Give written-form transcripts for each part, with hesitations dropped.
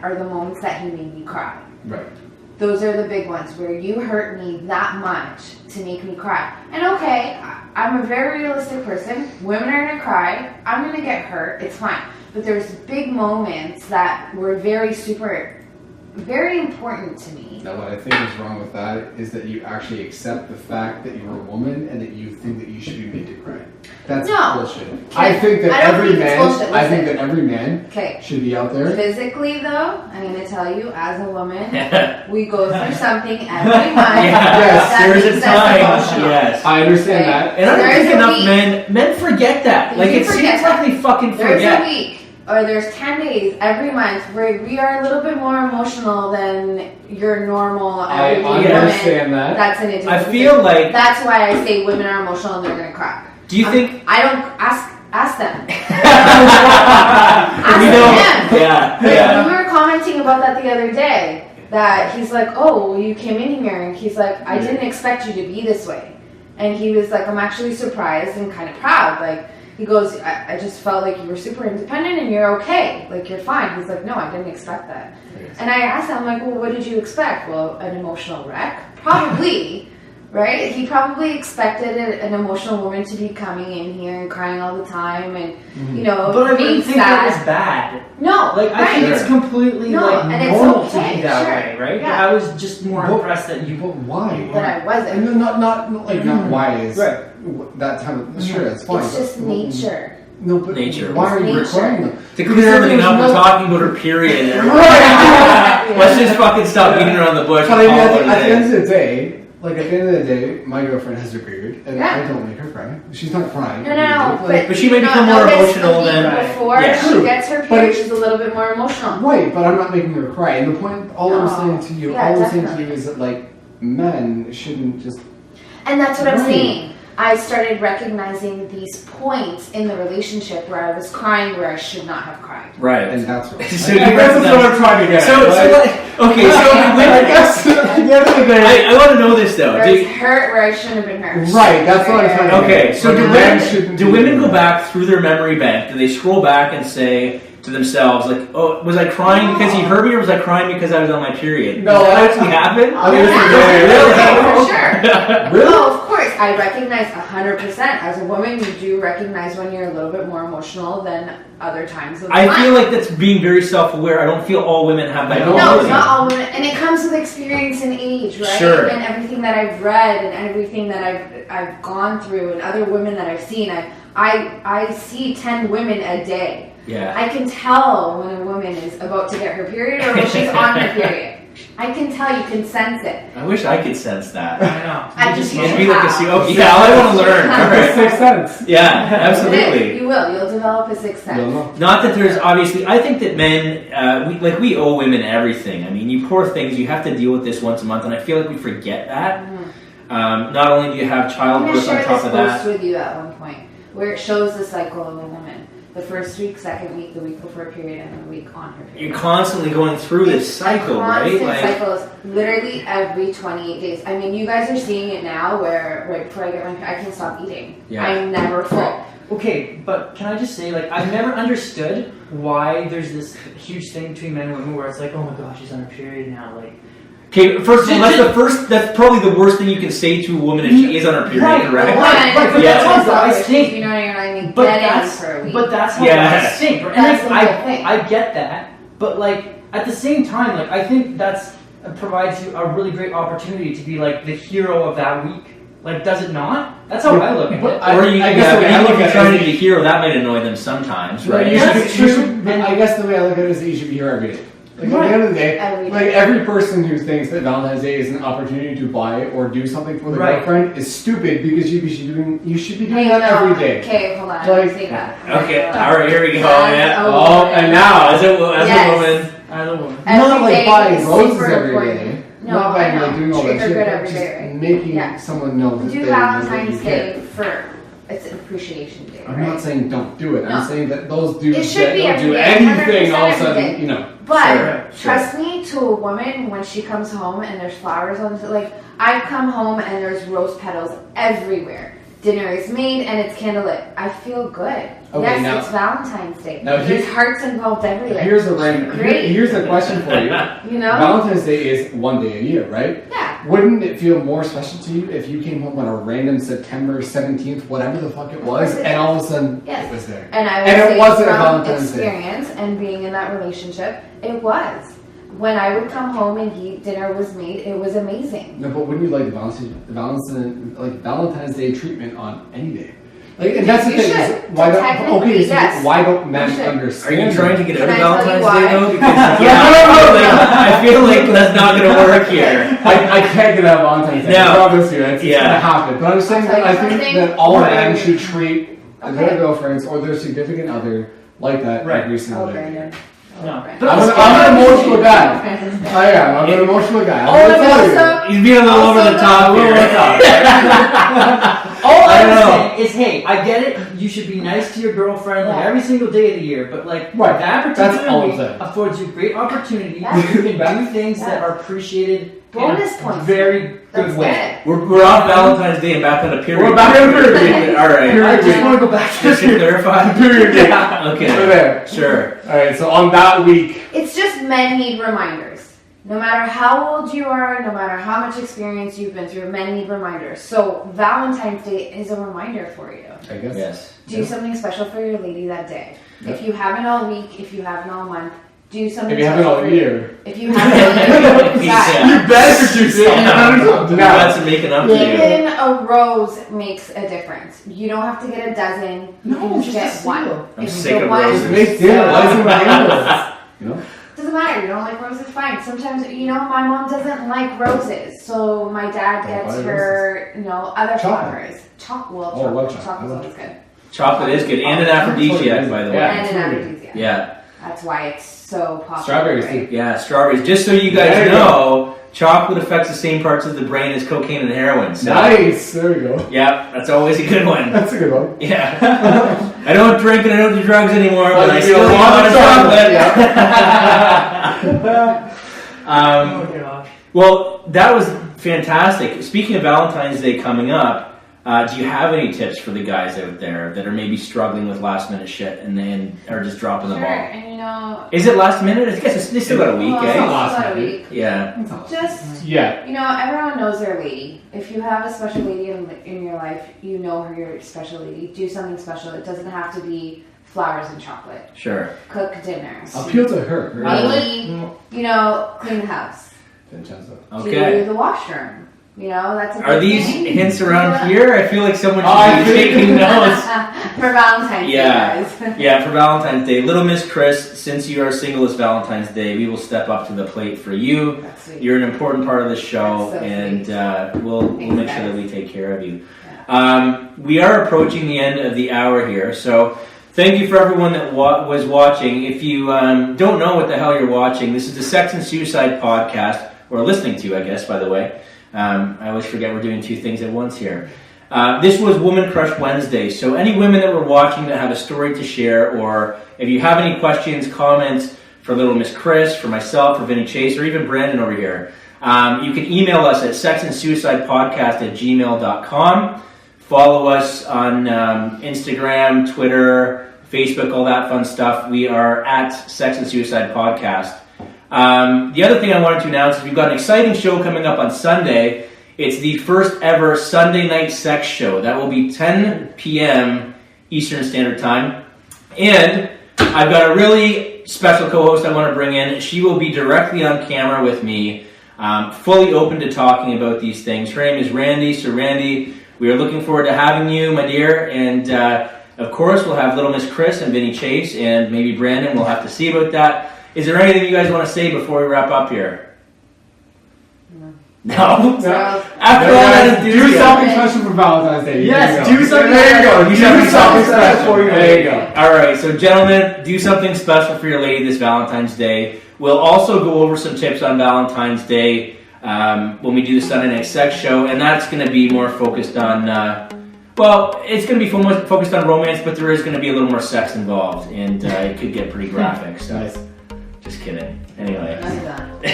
are the moments that he made me cry. Right. Those are the big ones where you hurt me that much to make me cry. And okay, I'm a very realistic person. Women are going to cry. I'm going to get hurt. It's fine. But there's big moments that were very important to me. Now, what I think is wrong with that is that you actually accept the fact that you're a woman and that you think that you should be made to cry. That's bullshit. I think that every man should be out there. Physically, though, I'm going to tell you, as a woman, we go through something every month. Yes, there's a time. Yes, I understand that. And I don't think enough men forget that. Like it seems like they fucking forget. There's a week. Or there's 10 days every month where we are a little bit more emotional than your normal everyday understand that. That's an individual. I feel like that's why I say women are emotional and they're gonna cry. Do you think? I don't ask them. Ask them. Yeah. We were commenting about that the other day. That he's like, oh, well, you came in here, and he's like, I didn't expect you to be this way, and he was like, I'm actually surprised and kind of proud, like. He goes, I just felt like you were super independent and you're okay. Like, you're fine. He's like, no, I didn't expect that. Yes. And I asked him, I'm like, well, what did you expect? Well, an emotional wreck? Probably, right? He probably expected an emotional woman to be coming in here and crying all the time and, you know, but I being wouldn't think sad. that was bad. No, like I think it's completely like and normal it's okay, to be that way, right? Yeah. I was just more impressed that you. But why? That I wasn't. And not why is right. that time. Sure, that's fine. It's just nature. No, but nature. Why are you recording them? To clear everything up, we're talking about her period. Let's just fucking stop beating around the bush. But I mean, at the end of the day, my girlfriend has her period, and I don't make her cry. She's not crying. No. But she may become more emotional than before she gets her period. She's a little bit more emotional. Right, but I'm not making her cry. And the point, I'm saying to you, is that like men shouldn't just. And that's what I'm saying. I started recognizing these points in the relationship where I was crying where I should not have cried. Right. And that's what I'm trying to get okay, so I guess at the end of the day, I want to know this though. Where I was hurt where I shouldn't have been hurt. Right, that's what I'm trying to get. Okay, so do women go back through their memory bank? Do they scroll back and say to themselves, like, oh, was I crying because he hurt me, or was I crying because I was on my period? No, does that actually happen? Really? For sure. Really? Oh, of course. I recognize 100%. As a woman, you do recognize when you're a little bit more emotional than other times of I feel like that's being very self-aware. I don't feel all women have that. No, not all women. And it comes with experience and age, right? Sure. And everything that I've read and everything that I've gone through and other women that I've seen. I see 10 women a day. Yeah. I can tell when a woman is about to get her period or when she's on her period. I can tell, you can sense it. I wish I could sense that. I know. I just It'd be like I want to learn. All right. Sixth sense. Yeah, absolutely. You will. You'll develop a sixth sense. Not that there's obviously. I think that men, we owe women everything. I mean, you poor things. You have to deal with this once a month, and I feel like we forget that. Not only do you have childbirth on top of that. I'm going to share this post with you at one point where it shows the cycle of a woman. The first week, second week, the week before her period, and the week on her period. You're constantly going through this cycle, right? Cycle is literally every 28 days. I mean, you guys are seeing it now where right before I get my period, I can't stop eating. Yeah. I'm never full. Okay, but can I just say, like, I've never understood why there's this huge thing between men and women where it's like, oh my gosh, she's on her period now, like. Okay, first of all, that's probably the worst thing you can say to a woman if she is on her period, correct? But that's how guys think. You know, you're not even but that's how guys think. And I get that, but like at the same time, like I think that's provides you a really great opportunity to be like the hero of that week. Like, does it not? That's how I look at it. Or you, I guess if you're trying to be the hero, that might annoy them sometimes, right? That's true. But I guess the way I look at it is that you should be here every day. Like, at the end of the day, like every person who thinks that Valentine's Day is an opportunity to buy or do something for their girlfriend is stupid because you should be doing that every day. Okay, hold on. Like, say that. Okay, all right, here we go. And now as a woman, not like buying roses every day. Not buying like doing all that shit. Just making someone know that do Valentine's Day for. It's an appreciation day. I'm not saying don't do it. I'm saying that those dudes that don't do anything all of a sudden, you know. But trust me, to a woman, when she comes home and there's flowers on, like I come home and there's rose petals everywhere. dinner is made, and it's candlelit. I feel good. Okay, yes, it's Valentine's Day. Now There's hearts involved everywhere. Here's a question for you. You know? Valentine's Day is one day a year, right? Yeah. Wouldn't it feel more special to you if you came home on a random September 17th, whatever the fuck it was, and all of a sudden it was there? And I would it wasn't from Valentine's experience Day. And being in that relationship, it was. When I would come home and dinner was made, it was amazing. No, but wouldn't you like Valentine's Day treatment on any day? Like, and that's the thing. Is why don't men understand? Are you trying to get out of Can I tell you Valentine's why? Day though? Because I feel like that's not going to work here. I can't get out of Valentine's Day. No. I promise you, it's going to happen. But I'm saying that I think that all men should treat their girlfriends or their significant other like that every single day. No. I'm an emotional guy. I am. I'm an emotional guy. He's being a little over the top here. All I'm saying is, hey, I get it. You should be nice to your girlfriend like every single day of the year, but like that particular week affords you great opportunity. You can do things that are appreciated. Bonus points. Very good way. We're on Valentine's Day and back on a period. We're back on a period. All right. I just want to go back to just to clarify. Period. Okay. We're there. Sure. All right. So on that week, it's just men need reminders. No matter how old you are, no matter how much experience you've been through, men need reminders. So Valentine's Day is a reminder for you. I guess. Yes. Do something special for your lady that day. If you haven't all week, if you haven't all month, do something. If you haven't all year. If you haven't all year, you better do something. That's making up to you. Even a rose makes a difference. You don't have to get a dozen. You can just get one. I'm sick of Just roses. make dinner. You know. Doesn't matter. You don't like roses, fine. Sometimes, my mom doesn't like roses, so my dad gets her, other flowers. Chocolate's always good. Chocolate is good, and an aphrodisiac, by the way. And an aphrodisiac. Yeah. That's why it's so popular. Strawberries right? too. Yeah, strawberries. Just so you guys know, chocolate affects the same parts of the brain as cocaine and heroin. So. Nice. There we go. Yeah, that's always a good one. That's a good one. Yeah. I don't drink and I don't do drugs anymore, but I you still do a lot of chocolate. Well, that was fantastic. Speaking of Valentine's Day coming up, do you have any tips for the guys out there that are maybe struggling with last minute shit and then are just dropping the ball? And is it last minute? I guess they still got a week, a week. Yeah. Just everyone knows their lady. If you have a special lady in your life, you know her your special lady. Do something special. It doesn't have to be flowers and chocolate. Sure. Cook dinner. Appeal to her. Maybe clean the house. Vincenzo. Okay. Do the washroom. That's a Are these hints around here? I feel like someone should be taking notes. For Valentine's Day, guys. Yeah, for Valentine's Day. Little Miss Chris, since you are single this Valentine's Day, we will step up to the plate for you. That's sweet. You're an important part of the show, So and we'll make sure that we take care of you. Yeah. We are approaching the end of the hour here, so thank you for everyone that was watching. If you don't know what the hell you're watching, this is the Sex and Suicide podcast, or listening to, I guess, by the way. I always forget we're doing two things at once here. This was Woman Crush Wednesday, so any women that were watching that have a story to share, or if you have any questions, comments for Little Miss Chris, for myself, for Vinny Chase, or even Brandon over here, you can email us at sexandsuicidepodcast@gmail.com. Follow us on Instagram, Twitter, Facebook, all that fun stuff. We are at Sex and Suicide Podcast. The other thing I wanted to announce is we've got an exciting show coming up on Sunday. It's the first ever Sunday night sex show. That will be 10 p.m. Eastern Standard Time. And I've got a really special co-host I want to bring in. She will be directly on camera with me, fully open to talking about these things. Her name is Randy. So Randy, we are looking forward to having you, my dear. And of course, we'll have Little Miss Chris and Vinny Chase and maybe Brandon. We'll have to see about that. Is there anything you guys want to say before we wrap up here? No. After all that is do something special for Valentine's Day. Yes, do something. There you go. Do something special for your lady. There you go. All right, so gentlemen, do something special for your lady this Valentine's Day. We'll also go over some tips on Valentine's Day when we do the Sunday Night Sex Show, and that's going to be more focused on. It's going to be focused on romance, but there is going to be a little more sex involved, and it could get pretty graphic. So. Nice. Just kidding. Anyway.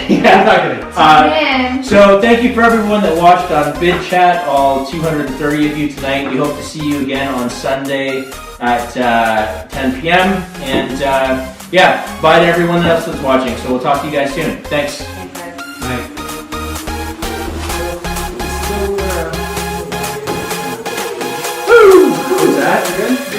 Yeah. So thank you for everyone that watched on Vid Chat, all 230 of you tonight. We hope to see you again on Sunday at 10 p.m. And bye to everyone else that's watching. So we'll talk to you guys soon. Thanks. Night. Woo! What was that? You're good?